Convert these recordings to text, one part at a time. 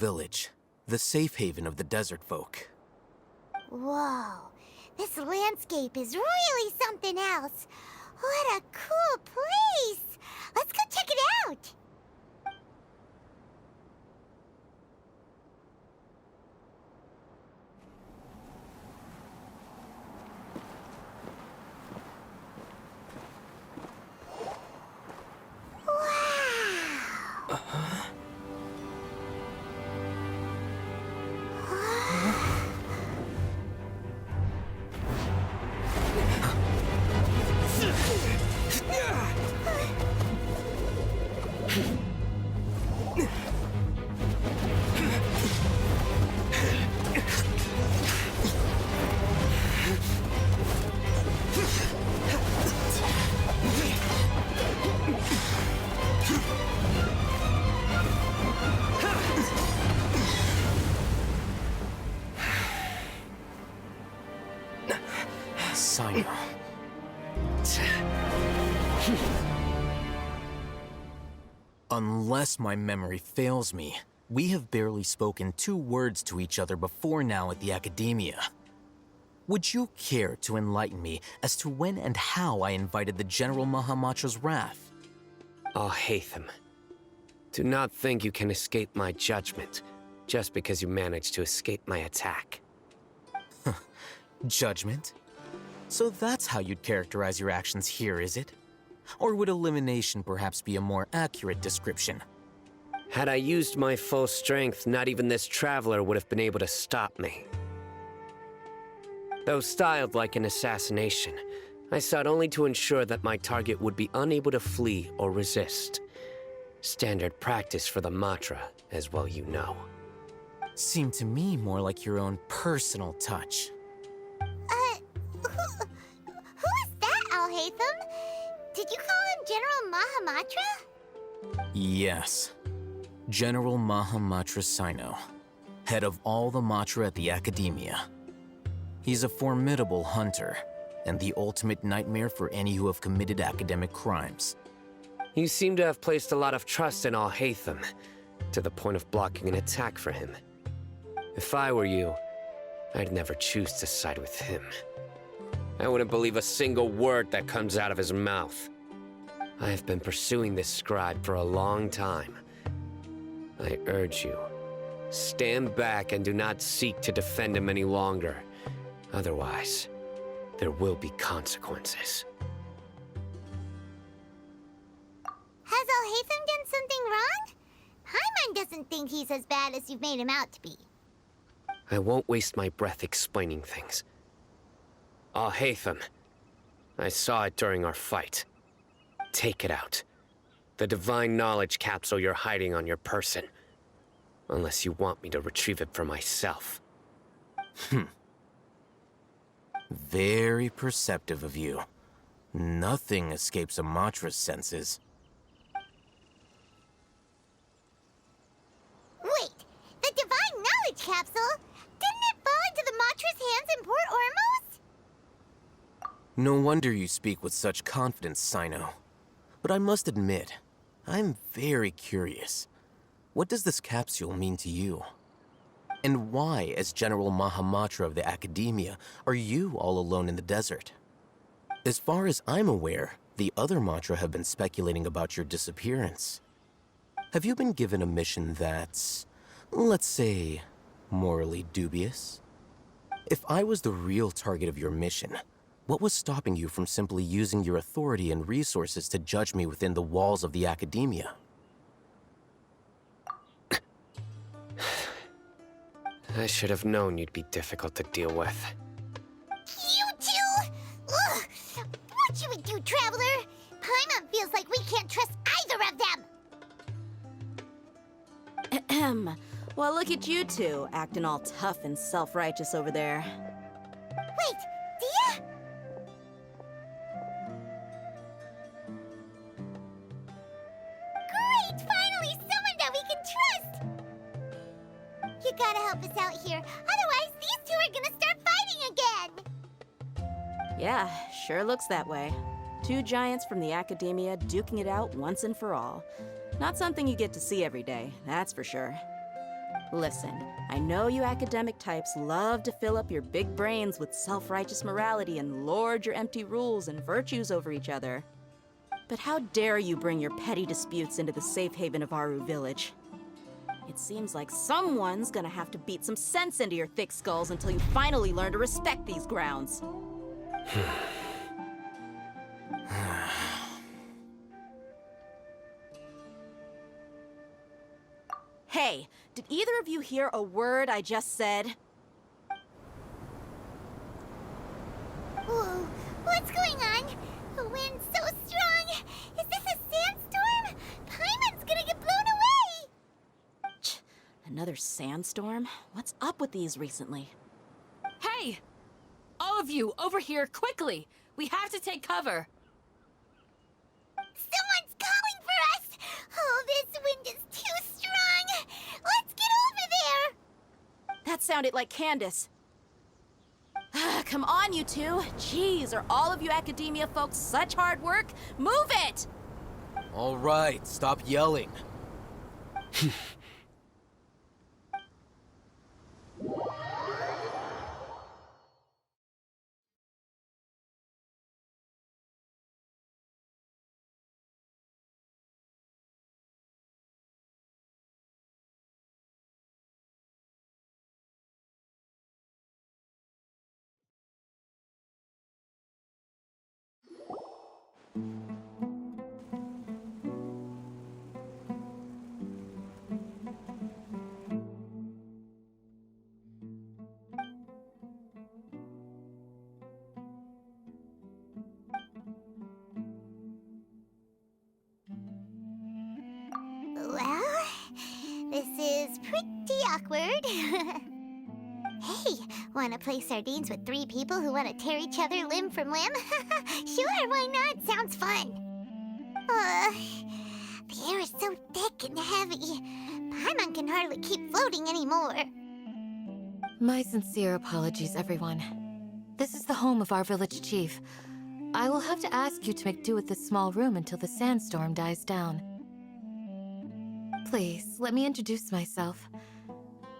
village, the safe haven of the desert folk. Whoa, this landscape is really something else. What a cool place! Let's go check it out! Sino. Unless my memory fails me, we have barely spoken 2 words to each other before now at the Academia. Would you care to enlighten me as to when and how I invited the General Mahamatra's wrath? Al-Haytham, do not think you can escape my judgment just because you managed to escape my attack. Judgment? So that's how you'd characterize your actions here, is it? Or would elimination perhaps be a more accurate description? Had I used my full strength, not even this traveler would have been able to stop me. Though styled like an assassination, I sought only to ensure that my target would be unable to flee or resist. Standard practice for the Matra, as well you know. Seemed to me more like your own personal touch. Who is that, Al-Haytham? Did you call him General Mahamatra? Yes. General Mahamatra Sino, head of all the Matra at the Academia. He's a formidable hunter, and the ultimate nightmare for any who have committed academic crimes. You seem to have placed a lot of trust in Al-Haytham, to the point of blocking an attack for him. If I were you, I'd never choose to side with him. I wouldn't believe a single word that comes out of his mouth. I have been pursuing this scribe for a long time. I urge you, stand back and do not seek to defend him any longer. Otherwise, there will be consequences. Has Al-Haytham done something wrong? Paimon doesn't think he's as bad as you've made him out to be. I won't waste my breath explaining things. Al-Haytham, I saw it during our fight. Take it out. The divine knowledge capsule you're hiding on your person. Unless you want me to retrieve it for myself. Very perceptive of you. Nothing escapes a Matra's senses. Wait, the divine knowledge capsule? Didn't it fall into the Matra's hands in Port Ormos? No wonder you speak with such confidence, Sino. But I must admit, I'm very curious. What does this capsule mean to you? And why, as General Mahamatra of the Academia, are you all alone in the desert? As far as I'm aware, the other Matra have been speculating about your disappearance. Have you been given a mission that's, let's say, morally dubious? If I was the real target of your mission, what was stopping you from simply using your authority and resources to judge me within the walls of the Academia? I should have known you'd be difficult to deal with. You two? Ugh! What should we do, Traveler? Paimon feels like we can't trust either of them! Ahem. Well, look at you two, acting all tough and self-righteous over there. Wait, Dia? Great! Finally, someone that we can trust! You gotta help us out here, otherwise these two are gonna start fighting again! Yeah, sure looks that way. 2 giants from the Academia duking it out once and for all. Not something you get to see every day, that's for sure. Listen, I know you academic types love to fill up your big brains with self-righteous morality and lord your empty rules and virtues over each other. But how dare you bring your petty disputes into the safe haven of Aru Village? It seems like someone's gonna have to beat some sense into your thick skulls until you finally learn to respect these grounds. Hey, did either of you hear a word I just said? Whoa, what's going on? The wind's so strong. Is this a sandstorm? Paimon's gonna get blown away. Another sandstorm? What's up with these recently? Hey! All of you, over here, quickly! We have to take cover! Someone's calling for us. Oh, this wind is too strong. Let's get over there. That sounded like Candace. Come on, you two. Jeez, are all of you academia folks such hard work? Move it! All right, stop yelling. Well, this is pretty awkward. Hey, wanna play sardines with 3 people who wanna tear each other limb from limb? Sure, why not? Sounds fun. The air is so thick and heavy. Paimon can hardly keep floating anymore. My sincere apologies, everyone. This is the home of our village chief. I will have to ask you to make do with this small room until the sandstorm dies down. Please, let me introduce myself.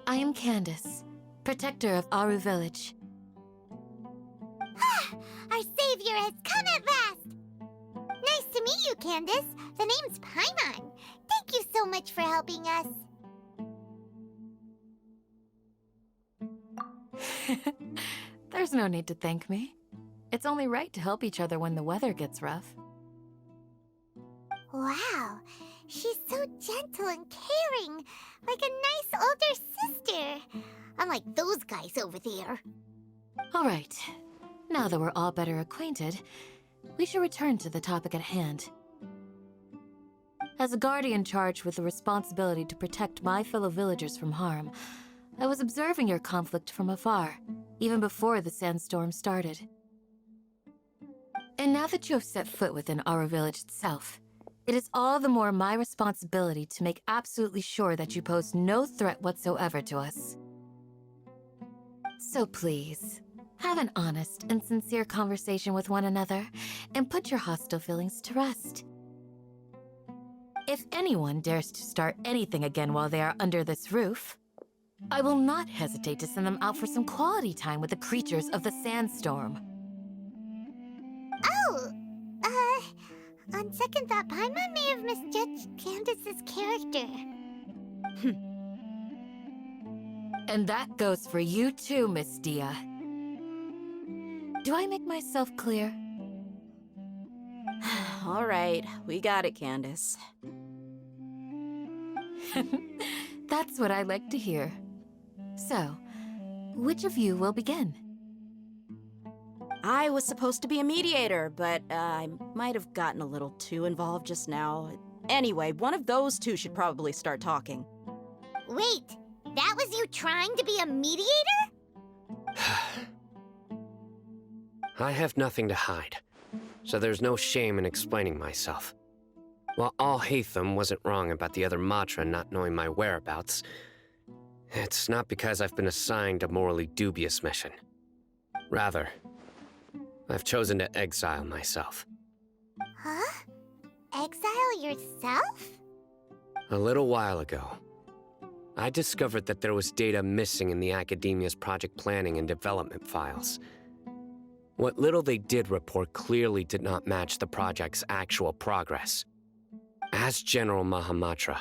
I am Candace, protector of Aru Village. Our savior has come at last! Nice to meet you, Candace. The name's Paimon. Thank you so much for helping us. There's no need to thank me. It's only right to help each other when the weather gets rough. Wow, she's so gentle and caring, like a nice older sister. Unlike those guys over there. All right. Now that we're all better acquainted, we should return to the topic at hand. As a guardian charged with the responsibility to protect my fellow villagers from harm, I was observing your conflict from afar, even before the sandstorm started. And now that you have set foot within our village itself, it is all the more my responsibility to make absolutely sure that you pose no threat whatsoever to us. So please, have an honest and sincere conversation with one another, and put your hostile feelings to rest. If anyone dares to start anything again while they are under this roof, I will not hesitate to send them out for some quality time with the creatures of the sandstorm. Oh, on second thought, Paimon may have misjudged Candace's character. And that goes for you too, Miss Dia. Do I make myself clear? All right, we got it, Candace. That's what I like to hear. So, which of you will begin? I was supposed to be a mediator, but I might have gotten a little too involved just now. Anyway, one of those two should probably start talking. Wait, that was you trying to be a mediator? I have nothing to hide, so there's no shame in explaining myself. While Al Haytham wasn't wrong about the other Matra not knowing my whereabouts, it's not because I've been assigned a morally dubious mission. Rather, I've chosen to exile myself. Huh? Exile yourself? A little while ago, I discovered that there was data missing in the Academia's project planning and development files. What little they did report clearly did not match the project's actual progress. As General Mahamatra,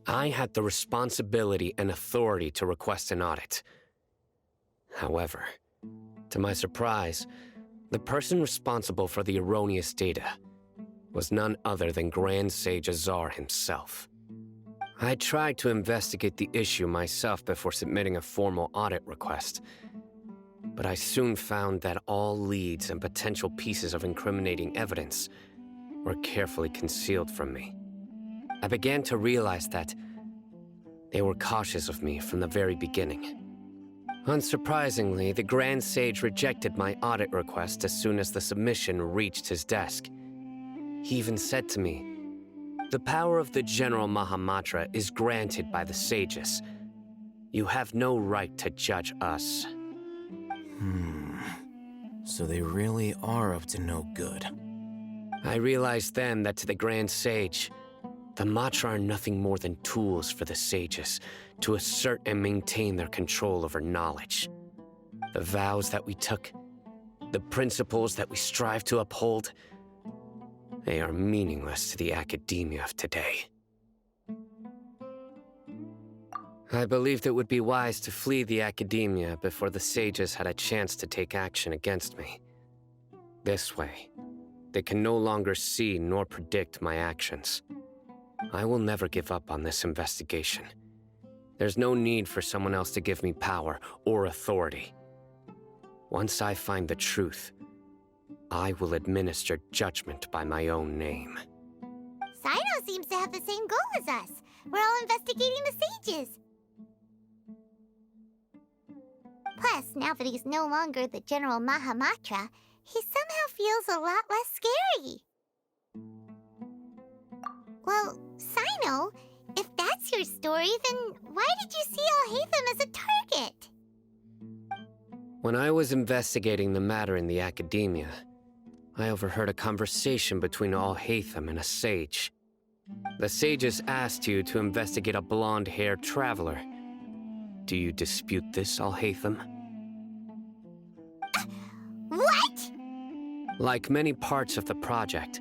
I had the responsibility and authority to request an audit. However, to my surprise, the person responsible for the erroneous data was none other than Grand Sage Azar himself. I tried to investigate the issue myself before submitting a formal audit request, but I soon found that all leads and potential pieces of incriminating evidence were carefully concealed from me. I began to realize that they were cautious of me from the very beginning. Unsurprisingly, the Grand Sage rejected my audit request as soon as the submission reached his desk. He even said to me, "The power of the General Mahamatra is granted by the sages. You have no right to judge us." So they really are up to no good. I realized then that to the Grand Sage, the Matra are nothing more than tools for the sages to assert and maintain their control over knowledge. The vows that we took, the principles that we strive to uphold, they are meaningless to the academia of today. I believed it would be wise to flee the academia before the sages had a chance to take action against me. This way, they can no longer see nor predict my actions. I will never give up on this investigation. There's no need for someone else to give me power or authority. Once I find the truth, I will administer judgment by my own name. Sino seems to have the same goal as us. We're all investigating the sages. Plus, now that he's no longer the General Mahamatra, he somehow feels a lot less scary. Well, Sino, if that's your story, then why did you see Alhaitham as a target? When I was investigating the matter in the academia, I overheard a conversation between Alhaitham and a sage. The sages asked you to investigate a blonde-haired traveler. Do you dispute this, Alhaitham? What? Like many parts of the project,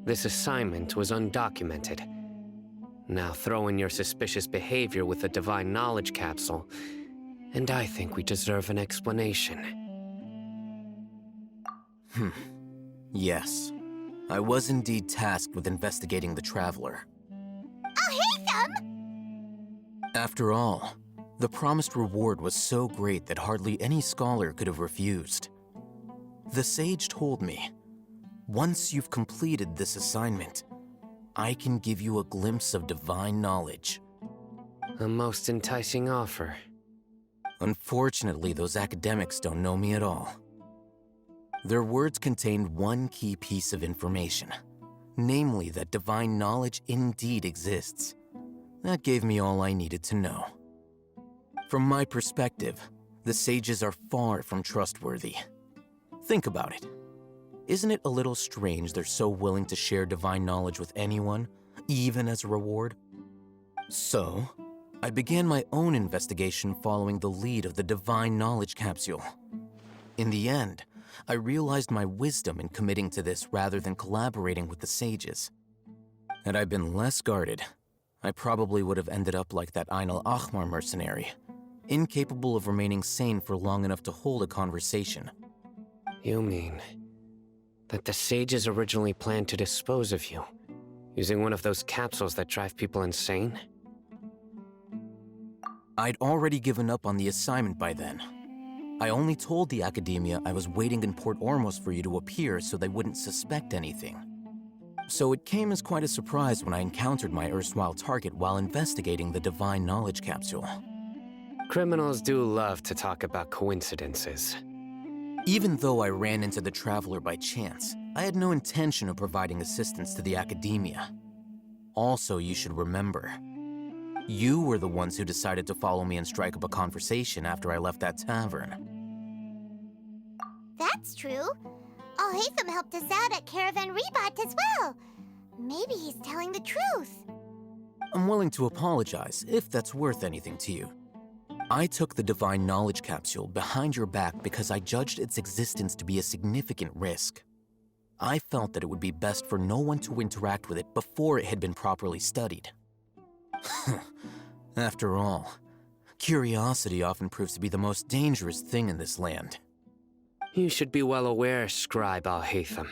this assignment was undocumented. Now throw in your suspicious behavior with the Divine Knowledge Capsule, and I think we deserve an explanation. Yes. I was indeed tasked with investigating the Traveler. Alhaitham! After all, the promised reward was so great that hardly any scholar could have refused. The sage told me, once you've completed this assignment, I can give you a glimpse of divine knowledge. A most enticing offer. Unfortunately, those academics don't know me at all. Their words contained one key piece of information, namely that divine knowledge indeed exists. That gave me all I needed to know. From my perspective, the sages are far from trustworthy. Think about it. Isn't it a little strange they're so willing to share divine knowledge with anyone, even as a reward? So, I began my own investigation following the lead of the Divine Knowledge Capsule. In the end, I realized my wisdom in committing to this rather than collaborating with the sages. Had I been less guarded, I probably would have ended up like that Ain al-Ahmar mercenary, incapable of remaining sane for long enough to hold a conversation. You mean that the sages originally planned to dispose of you, using one of those capsules that drive people insane? I'd already given up on the assignment by then. I only told the academia I was waiting in Port Ormos for you to appear so they wouldn't suspect anything. So it came as quite a surprise when I encountered my erstwhile target while investigating the Divine Knowledge Capsule. Criminals do love to talk about coincidences. Even though I ran into the Traveler by chance, I had no intention of providing assistance to the academia. Also, you should remember, you were the ones who decided to follow me and strike up a conversation after I left that tavern. That's true. Alhaitham helped us out at Caravan Rebat as well. Maybe he's telling the truth. I'm willing to apologize if that's worth anything to you. I took the Divine Knowledge Capsule behind your back because I judged its existence to be a significant risk. I felt that it would be best for no one to interact with it before it had been properly studied. After all, curiosity often proves to be the most dangerous thing in this land. You should be well aware, Scribe Al-Haytham,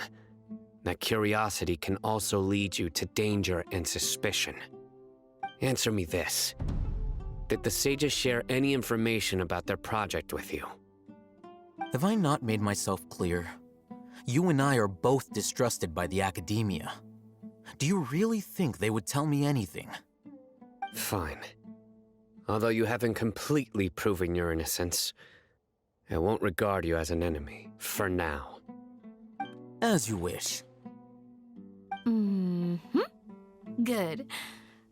that curiosity can also lead you to danger and suspicion. Answer me this. Did the sages share any information about their project with you? Have I not made myself clear? You and I are both distrusted by the academia. Do you really think they would tell me anything? Fine. Although you haven't completely proven your innocence, I won't regard you as an enemy, for now. As you wish. Good.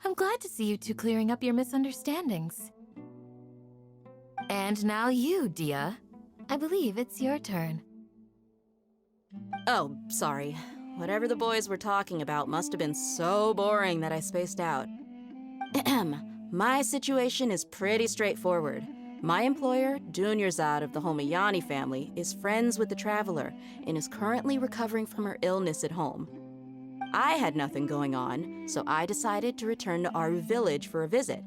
I'm glad to see you two clearing up your misunderstandings. And now you, Dia. I believe it's your turn. Oh, sorry. Whatever the boys were talking about must have been so boring that I spaced out. My situation is pretty straightforward. My employer, Dunyarzad of the Homayani family, is friends with the Traveler and is currently recovering from her illness at home. I had nothing going on, so I decided to return to Aru village for a visit.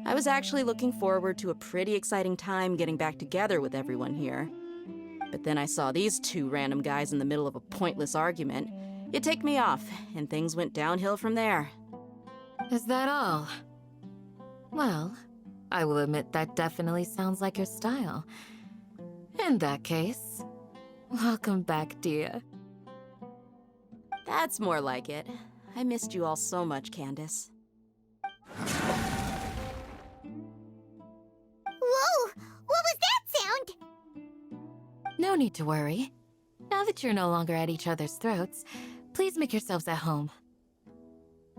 I was actually looking forward to a pretty exciting time getting back together with everyone here. But then I saw these two random guys in the middle of a pointless argument. It ticked me off, and things went downhill from there. Is that all? Well, I will admit that definitely sounds like your style. In that case, welcome back, Dia. That's more like it. I missed you all so much, Candace. Whoa! What was that sound? No need to worry. Now that you're no longer at each other's throats, please make yourselves at home.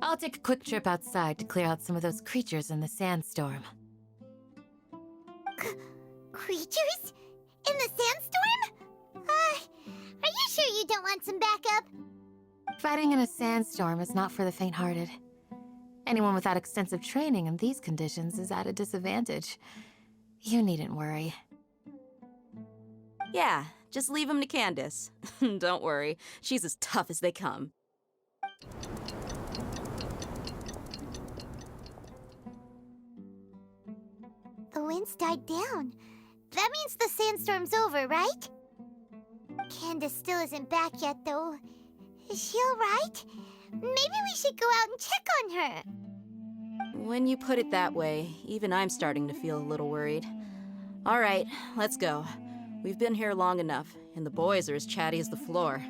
I'll take a quick trip outside to clear out some of those creatures in the sandstorm. Creatures? In the sandstorm? Are you sure you don't want some backup? Fighting in a sandstorm is not for the faint-hearted. Anyone without extensive training in these conditions is at a disadvantage. You needn't worry. Yeah, just leave them to Candace. Don't worry, she's as tough as they come. The wind's died down. That means the sandstorm's over, right? Candace still isn't back yet, though. Is she alright? Maybe we should go out and check on her. When you put it that way, even I'm starting to feel a little worried. All right, let's go. We've been here long enough, and the boys are as chatty as the floor.